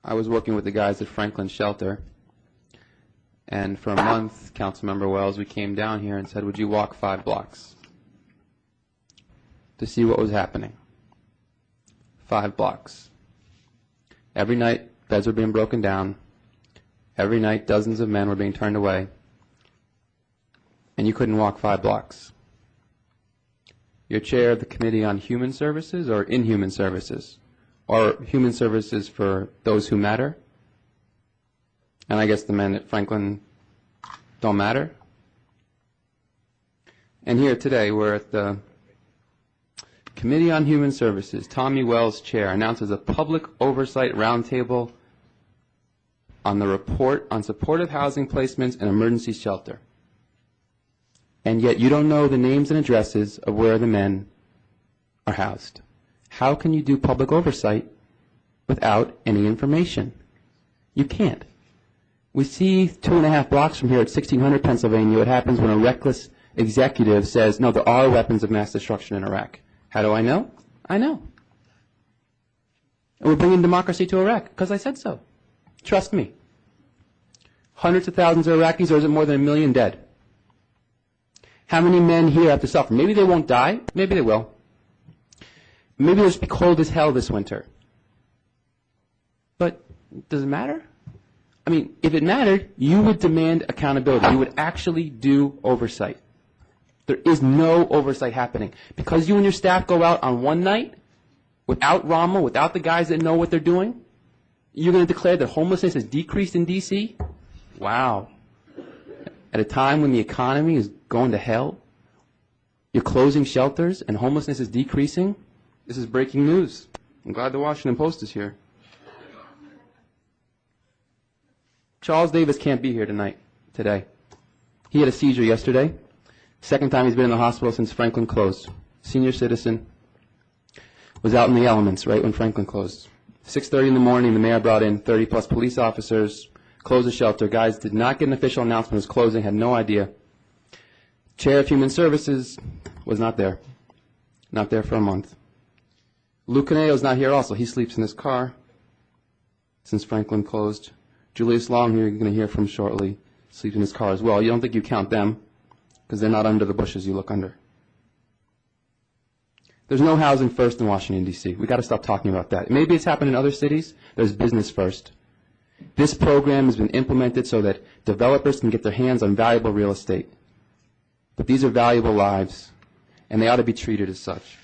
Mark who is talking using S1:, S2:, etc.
S1: I was working with the guys at Franklin Shelter, and for a month, Councilmember Wells, we came down here and said, would you walk 5 blocks to see what was happening? 5 blocks. Every night, beds were being broken down. Every night, dozens of men were being turned away, and you couldn't walk 5 blocks. You're chair of the Committee on Human Services or Inhuman Services, or Human Services for those who matter? And I guess the men at Franklin don't matter. And here today, we're at the Committee on Human Services. Tommy Wells, chair, announces a public oversight roundtable on the report on supportive housing placements and emergency shelter. And yet you don't know the names and addresses of where the men are housed. How can you do public oversight without any information? You can't. We see 2.5 blocks from here at 1600 Pennsylvania what happens when a reckless executive says, no, there are weapons of mass destruction in Iraq. How do I know? I know. And we're bringing democracy to Iraq because I said so. Trust me. Hundreds of thousands of Iraqis, or is it more than 1 million dead? How many men here have to suffer? Maybe they won't die. Maybe they will. Maybe it'll just be cold as hell this winter. But does it matter? I mean, if it mattered, you would demand accountability. You would actually do oversight. There is no oversight happening. Because you and your staff go out on one night, without Rommel, without the guys that know what they're doing, you're going to declare that homelessness has decreased in D.C.? Wow. At a time when the economy is going to hell, you're closing shelters and homelessness is decreasing? This is breaking news. I'm glad the Washington Post is here. Charles Davis can't be here today. He had a seizure yesterday. Second time he's been in the hospital since Franklin closed. Senior citizen. Was out in the elements right when Franklin closed. 6:30 in the morning, the mayor brought in 30-plus police officers, closed the shelter. Guys did not get an official announcement it was closing, had no idea. Chair of Human Services was not there. Not there for a month. Lou Caneo's not here also. He sleeps in his car since Franklin closed. Julius Long, who you're going to hear from shortly, sleeps in his car as well. You don't think you count them because they're not under the bushes you look under. There's no housing first in Washington, D.C. We've got to stop talking about that. Maybe it's happened in other cities. There's business first. This program has been implemented so that developers can get their hands on valuable real estate. But these are valuable lives, and they ought to be treated as such.